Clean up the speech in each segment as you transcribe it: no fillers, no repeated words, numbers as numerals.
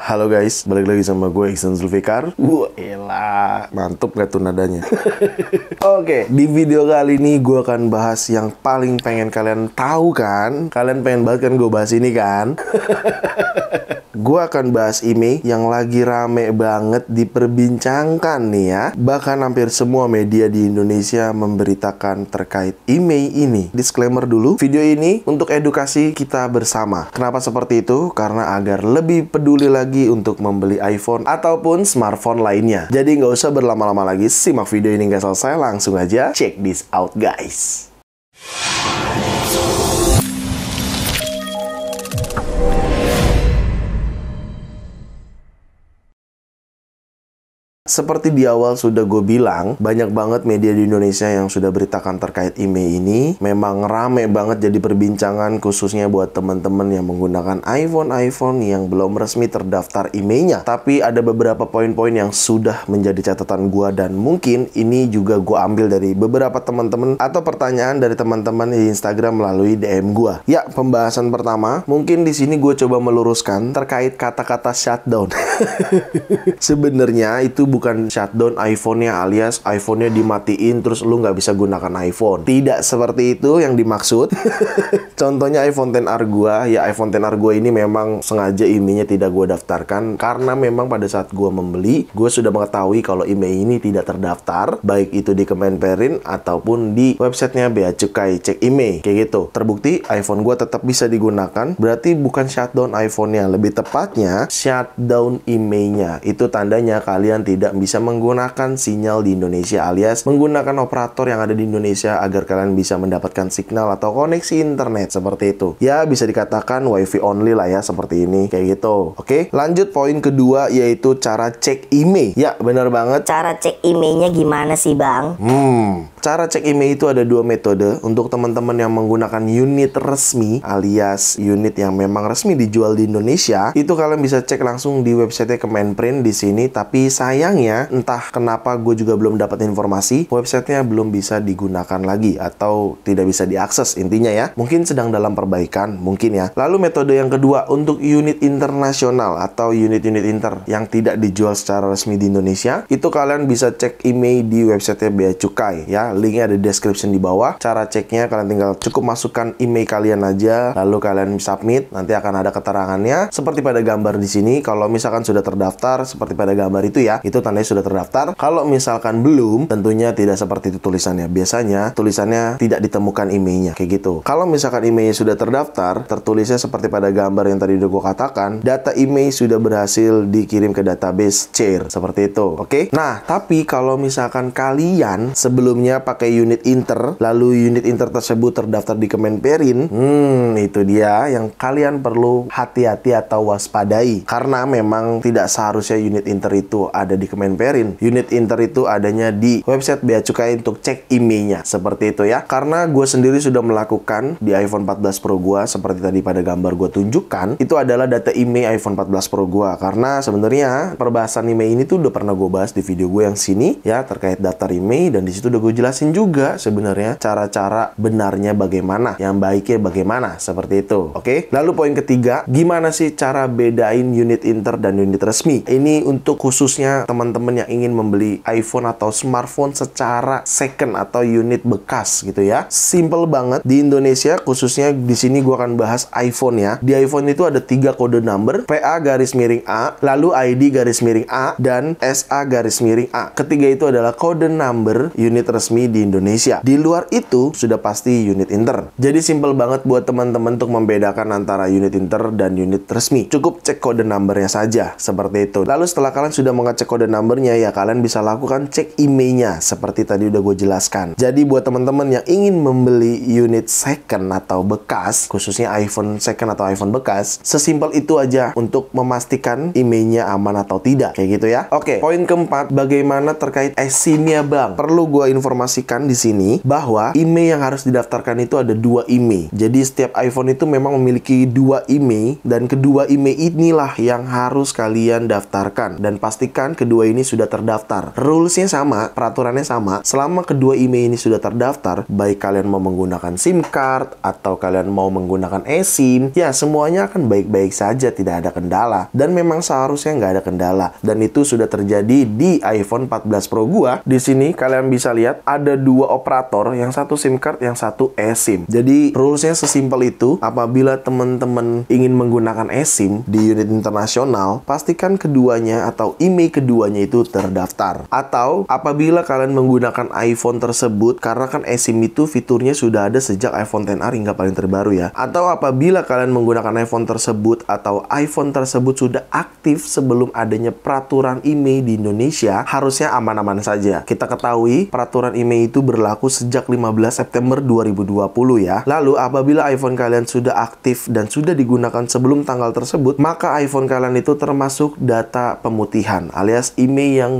Halo guys, balik lagi sama gue Iksan Zulfikar. Elah, mantep gak tuh nadanya? Oke, di video kali ini gue akan bahas yang paling pengen kalian tahu kan? Kalian pengen banget kan gue bahas ini kan? Gue akan bahas email yang lagi rame banget diperbincangkan nih ya. Bahkan hampir semua media di Indonesia memberitakan terkait email ini. Disclaimer dulu, video ini untuk edukasi kita bersama. Kenapa seperti itu? Karena agar lebih peduli lagi untuk membeli iPhone ataupun smartphone lainnya. Jadi nggak usah berlama-lama lagi, simak video ini nggak selesai, langsung aja check this out guys. Seperti di awal sudah gue bilang, banyak banget media di Indonesia yang sudah beritakan terkait email ini. Memang rame banget jadi perbincangan, khususnya buat teman-teman yang menggunakan iPhone yang belum resmi terdaftar emailnya. Tapi ada beberapa poin-poin yang sudah menjadi catatan gue, dan mungkin ini juga gue ambil dari beberapa teman-teman atau pertanyaan dari teman-teman di Instagram melalui DM gue. Ya, pembahasan pertama, mungkin di sini gue coba meluruskan terkait kata-kata shutdown. Sebenarnya itu bukan shutdown iPhone-nya alias iPhone-nya dimatiin terus lu nggak bisa gunakan iPhone. Tidak seperti itu yang dimaksud. Contohnya iPhone XR gua, ya iPhone XR gua ini memang sengaja emailnya tidak gua daftarkan karena memang pada saat gua membeli, gua sudah mengetahui kalau email ini tidak terdaftar, baik itu di Kemenperin ataupun di websitenya Bea Cukai Cek Email, kayak gitu. Terbukti iPhone gua tetap bisa digunakan, berarti bukan shutdown iPhone-nya, lebih tepatnya shutdown emailnya. Itu tandanya kalian tidak bisa menggunakan sinyal di Indonesia alias menggunakan operator yang ada di Indonesia agar kalian bisa mendapatkan signal atau koneksi internet seperti itu. Ya, bisa dikatakan WiFi only lah ya, seperti ini, kayak gitu. Oke, lanjut poin kedua yaitu cara cek email. Ya, benar banget. Cara cek emailnya gimana sih, Bang? Cara cek email itu ada dua metode. Untuk teman-teman yang menggunakan unit resmi alias unit yang memang resmi dijual di Indonesia, itu kalian bisa cek langsung di website Kemenprint di sini. Tapi sayangnya entah kenapa gue juga belum dapat informasi, websitenya belum bisa digunakan lagi atau tidak bisa diakses intinya ya. Mungkin sedang dalam perbaikan, mungkin ya. Lalu metode yang kedua untuk unit internasional atau unit-unit inter yang tidak dijual secara resmi di Indonesia, itu kalian bisa cek email di website Bea Cukai ya. Linknya ada di description di bawah. Cara ceknya kalian tinggal cukup masukkan email kalian aja, lalu kalian submit, nanti akan ada keterangannya seperti pada gambar di sini. Kalau misalkan sudah terdaftar seperti pada gambar itu ya, itu tandanya sudah terdaftar. Kalau misalkan belum, tentunya tidak seperti itu tulisannya. Biasanya tulisannya tidak ditemukan emailnya, kayak gitu. Kalau misalkan emailnya sudah terdaftar, tertulisnya seperti pada gambar yang tadi udah gue katakan, data email sudah berhasil dikirim ke database CHAIR, seperti itu. Oke? Nah, tapi kalau misalkan kalian sebelumnya pakai unit inter, lalu unit inter tersebut terdaftar di Kemenperin, itu dia yang kalian perlu hati-hati atau waspadai. Karena memang tidak seharusnya unit inter itu ada di Kemenperin. Unit inter itu adanya di website Bea Cukai untuk cek emailnya, seperti itu ya. Karena gue sendiri sudah melakukan di iPhone 14 Pro gue, seperti tadi pada gambar gue tunjukkan, itu adalah data email iPhone 14 Pro gue. Karena sebenarnya perbahasan email ini tuh udah pernah gue bahas di video gue yang sini ya, terkait daftar email, dan di situ udah gue jelasin juga sebenarnya cara-cara benarnya bagaimana, yang baiknya bagaimana, seperti itu. Oke? Lalu poin ketiga, gimana sih cara bedain unit inter dan unit resmi? Ini untuk khususnya teman-teman yang ingin membeli iPhone atau smartphone secara second atau unit bekas gitu ya. Simple banget. Di Indonesia khususnya di sini gue akan bahas iPhone ya. Di iPhone itu ada 3 kode number, PA_A, lalu ID_A, dan SA_A. Ketiga itu adalah kode number unit resmi di Indonesia. Di luar itu sudah pasti unit inter. Jadi simple banget buat teman-teman untuk membedakan antara unit inter dan unit resmi. Cukup cek kode numbernya saja, seperti itu. Lalu setelah kalian sudah mengecek kode numbernya ya, kalian bisa lakukan cek emailnya seperti tadi udah gue jelaskan. Jadi buat teman-teman yang ingin membeli unit second atau bekas, khususnya iPhone second atau iPhone bekas, sesimpel itu aja untuk memastikan emailnya aman atau tidak, kayak gitu ya. Oke, poin keempat, bagaimana terkait SIM-nya, Bang? Perlu gue informasikan di sini bahwa email yang harus didaftarkan itu ada 2 email. Jadi setiap iPhone itu memang memiliki 2 email, dan kedua email inilah yang harus kalian daftarkan, dan pastikan kedua kedua ini sudah terdaftar. Rulesnya sama, peraturannya sama. Selama kedua IMEI ini sudah terdaftar, baik kalian mau menggunakan SIM card atau kalian mau menggunakan eSIM, ya semuanya akan baik-baik saja, tidak ada kendala. Dan memang seharusnya nggak ada kendala. Dan itu sudah terjadi di iPhone 14 Pro gua. Di sini kalian bisa lihat ada dua operator, yang satu SIM card, yang satu eSIM. Jadi rulesnya sesimpel itu. Apabila teman-teman ingin menggunakan eSIM di unit internasional, pastikan keduanya atau IMEI keduanya itu terdaftar. Atau apabila kalian menggunakan iPhone tersebut, karena kan eSIM itu fiturnya sudah ada sejak iPhone XR hingga paling terbaru ya. Atau apabila kalian menggunakan iPhone tersebut atau iPhone tersebut sudah aktif sebelum adanya peraturan IMEI di Indonesia, harusnya aman-aman saja. Kita ketahui peraturan IMEI itu berlaku sejak 15 September 2020 ya. Lalu apabila iPhone kalian sudah aktif dan sudah digunakan sebelum tanggal tersebut, maka iPhone kalian itu termasuk data pemutihan alias IMEI yang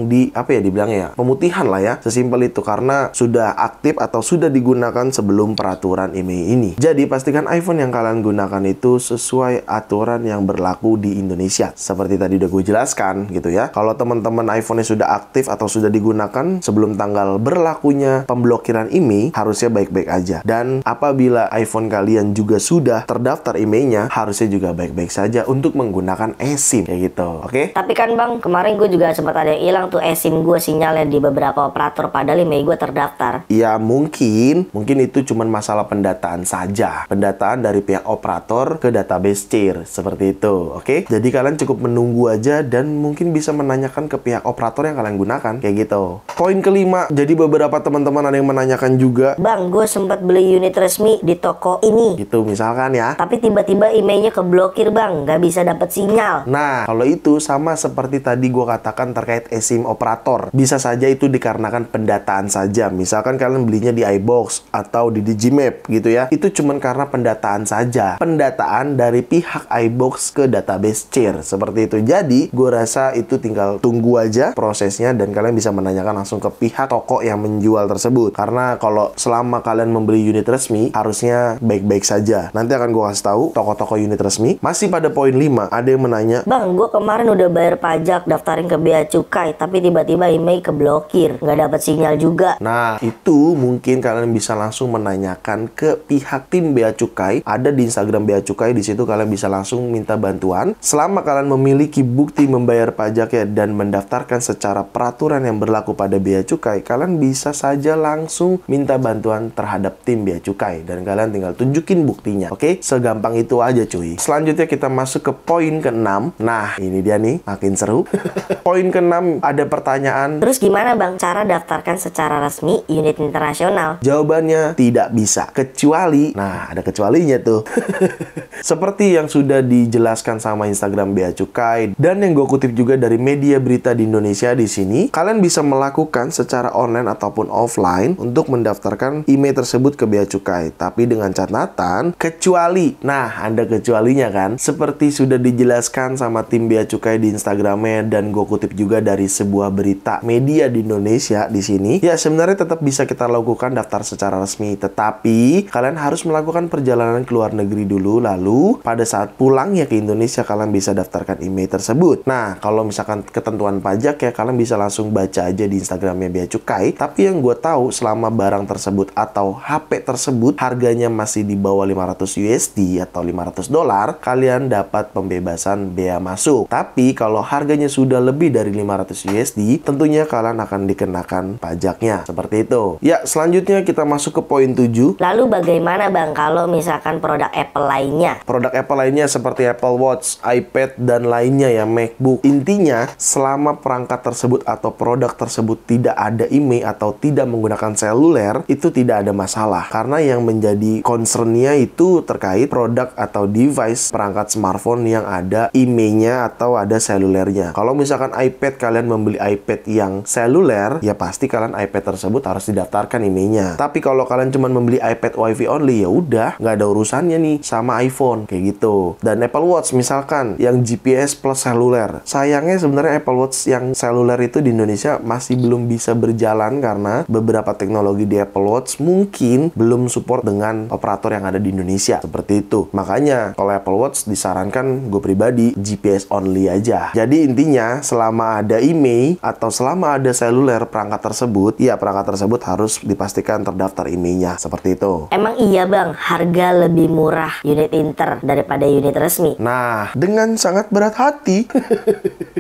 dibilangnya ya, pemutihan lah ya, sesimpel itu, karena sudah aktif atau sudah digunakan sebelum peraturan IMEI ini. Jadi pastikan iPhone yang kalian gunakan itu sesuai aturan yang berlaku di Indonesia. Seperti tadi udah gue jelaskan gitu ya. Kalau teman-teman iPhone-nya sudah aktif atau sudah digunakan sebelum tanggal berlakunya pemblokiran IMEI, harusnya baik-baik aja. Dan apabila iPhone kalian juga sudah terdaftar IMEI-nya, harusnya juga baik-baik saja untuk menggunakan eSIM kayak gitu. Oke? Tapi kan bang, kemarin gue juga sempat ada yang hilang tuh eSIM gue sinyalnya di beberapa operator, padahal IMEI gue terdaftar. Ya mungkin itu cuman masalah pendataan saja. Pendataan dari pihak operator ke database CIR. Seperti itu. Oke? Jadi kalian cukup menunggu aja dan mungkin bisa menanyakan ke pihak operator yang kalian gunakan. Kayak gitu. Poin kelima. Jadi beberapa teman-teman ada yang menanyakan juga, Bang, gue sempat beli unit resmi di toko ini. gitu misalkan ya. Tapi tiba-tiba IMEI-nya keblokir bang, nggak bisa dapet sinyal. Nah, kalau itu sama seperti tadi gue katakan terkait eSIM operator. Bisa saja itu dikarenakan pendataan saja. Misalkan kalian belinya di iBox atau di Digimap gitu ya. Itu cuman karena pendataan saja. Pendataan dari pihak iBox ke database CIR. Seperti itu. Jadi, gue rasa itu tinggal tunggu aja prosesnya dan kalian bisa menanyakan langsung ke pihak toko yang menjual tersebut. Karena kalau selama kalian membeli unit resmi, harusnya baik-baik saja. Nanti akan gue kasih tahu toko-toko unit resmi. Masih pada poin 5, ada yang menanya, Bang, gue kemarin udah bayar pajak, daftarin ke Bea Cukai, tapi tiba-tiba IMEI keblokir, nggak dapet sinyal juga. nah, itu mungkin kalian bisa langsung menanyakan ke pihak tim Bea Cukai. Ada di Instagram Bea Cukai, di situ kalian bisa langsung minta bantuan. Selama kalian memiliki bukti membayar pajaknya dan mendaftarkan secara peraturan yang berlaku pada Bea Cukai, kalian bisa saja langsung minta bantuan terhadap tim Bea Cukai dan kalian tinggal tunjukin buktinya. Oke? Segampang itu aja cuy. Selanjutnya kita masuk ke poin ke-6. Nah, ini dia nih, makin seru. Poin ke-6 ada pertanyaan, Terus gimana bang cara daftarkan secara resmi unit internasional? jawabannya tidak bisa, kecuali, nah ada kecualinya tuh. Seperti yang sudah dijelaskan sama Instagram Bea Cukai dan yang gue kutip juga dari media berita di Indonesia di sini, kalian bisa melakukan secara online ataupun offline untuk mendaftarkan IMEI tersebut ke Bea Cukai. Tapi dengan catatan, kecuali, nah ada kecualinya kan, seperti sudah dijelaskan sama tim Bea Cukai di Instagramnya dan gue kutip juga dari sebuah berita media di Indonesia di sini. Ya sebenarnya tetap bisa kita lakukan daftar secara resmi, tetapi kalian harus melakukan perjalanan ke luar negeri dulu, lalu pada saat pulangnya ke Indonesia kalian bisa daftarkan IMEI tersebut. Nah kalau misalkan ketentuan pajak ya kalian bisa langsung baca aja di Instagramnya Bea Cukai. Tapi yang gue tahu selama barang tersebut atau HP tersebut harganya masih di bawah 500 USD atau $500, kalian dapat pembebasan bea masuk. Tapi kalau harganya sudah lebih dari 500 USD, tentunya kalian akan dikenakan pajaknya. Seperti itu. Ya, selanjutnya kita masuk ke poin 7. Lalu bagaimana bang kalau misalkan produk Apple lainnya? Produk Apple lainnya seperti Apple Watch, iPad, dan lainnya ya, MacBook. Intinya, selama perangkat tersebut atau produk tersebut tidak ada IMEI atau tidak menggunakan seluler, itu tidak ada masalah. Karena yang menjadi concern-nya itu terkait produk atau device perangkat smartphone yang ada IMEI-nya atau ada selulernya. Kalau misalkan iPad, kalian membeli iPad yang seluler, ya pasti kalian iPad tersebut harus didaftarkan IMEI-nya. Tapi kalau kalian cuma membeli iPad WiFi only, ya udah, nggak ada urusannya nih sama iPhone, kayak gitu. Dan Apple Watch misalkan yang GPS plus seluler. Sayangnya sebenarnya Apple Watch yang seluler itu di Indonesia masih belum bisa berjalan karena beberapa teknologi di Apple Watch mungkin belum support dengan operator yang ada di Indonesia. Seperti itu. Makanya kalau Apple Watch disarankan gue pribadi GPS only aja. Jadi intinya selama selama ada IMEI atau selama ada seluler perangkat tersebut, ya perangkat tersebut harus dipastikan terdaftar IMEI-nya. Seperti itu. Emang iya bang, harga lebih murah unit Inter daripada unit resmi? Nah, dengan sangat berat hati.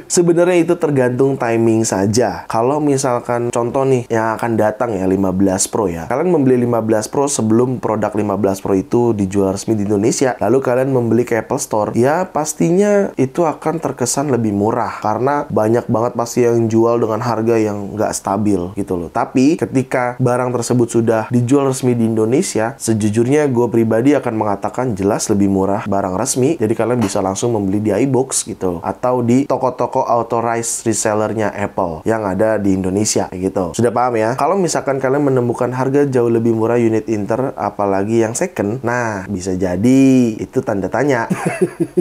Sebenarnya itu tergantung timing saja. Kalau misalkan contoh nih yang akan datang ya 15 Pro ya. Kalian membeli 15 Pro sebelum produk 15 Pro itu dijual resmi di Indonesia. Lalu kalian membeli ke Apple Store. Ya pastinya itu akan terkesan lebih murah. Karena banyak banget pasti yang jual dengan harga yang nggak stabil gitu loh. Tapi ketika barang tersebut sudah dijual resmi di Indonesia, sejujurnya gue pribadi akan mengatakan jelas lebih murah barang resmi. Jadi kalian bisa langsung membeli di iBox gitu. Atau di toko-toko authorized resellernya Apple yang ada di Indonesia gitu. Sudah paham ya? Kalau misalkan kalian menemukan harga jauh lebih murah unit Inter apalagi yang second, nah bisa jadi itu tanda tanya.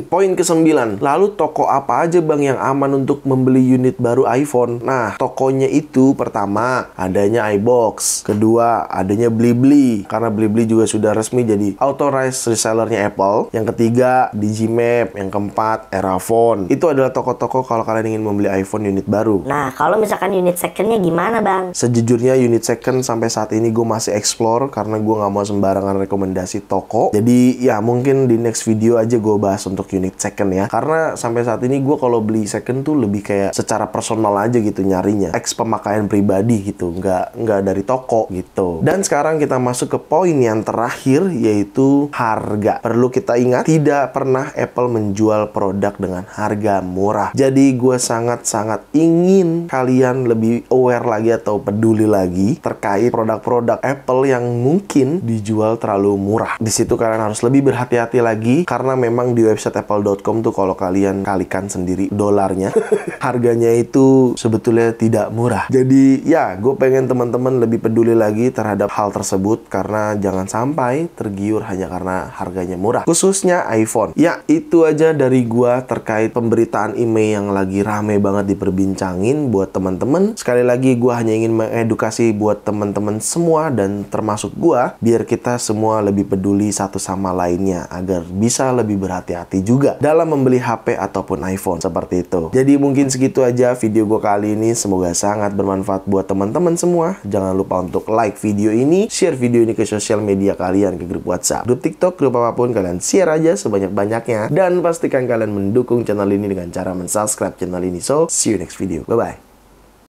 Poin ke-9, lalu toko apa aja bang yang aman untuk membeli unit baru iPhone? Nah, tokonya itu pertama adanya iBox, kedua adanya Blibli karena Blibli juga sudah resmi jadi authorized resellernya Apple. Yang ketiga Digimap, yang keempat Erafone. Itu adalah toko-toko kalau kalian ingin membeli iPhone unit baru. Nah, kalau misalkan unit secondnya gimana bang? Sejujurnya unit second sampai saat ini gue masih explore karena gue nggak mau sembarangan rekomendasi toko. Jadi ya mungkin di next video aja gue bahas untuk unit second ya. Karena sampai saat ini gue kalau beli second tuh lebih kayak secara personal aja gitu nyarinya. Pemakaian pribadi gitu, nggak dari toko gitu. Dan sekarang kita masuk ke poin yang terakhir yaitu harga. Perlu kita ingat tidak pernah Apple menjual produk dengan harga murah. Jadi gue sangat-sangat ingin kalian lebih aware lagi atau peduli lagi terkait produk-produk Apple yang mungkin dijual terlalu murah. Di situ kalian harus lebih berhati-hati lagi karena memang di website apple.com tuh kalau kalian kalikan sendiri dolarnya, harganya itu sebetulnya tidak murah. Jadi ya, gue pengen teman-teman lebih peduli lagi terhadap hal tersebut karena jangan sampai tergiur hanya karena harganya murah. Khususnya iPhone. Ya, itu aja dari gue terkait pemberitaan IMEI yang lagi rame banget diperbincangin buat teman-teman. Sekali lagi gue hanya ingin mengedukasi buat teman-teman semua dan termasuk gue biar kita semua lebih peduli satu sama lainnya agar bisa lebih berhati-hati juga dalam membeli HP ataupun iPhone seperti itu. Jadi mungkin segitu aja video gue kali ini. Semoga sangat bermanfaat buat teman-teman semua. Jangan lupa untuk like video ini, share video ini ke sosial media kalian, ke grup WhatsApp, grup TikTok, grup apapun kalian share aja sebanyak-banyaknya dan pastikan kalian mendukung channel ini dengan cara mensubscribe channel ini. So, see you next video. Bye-bye.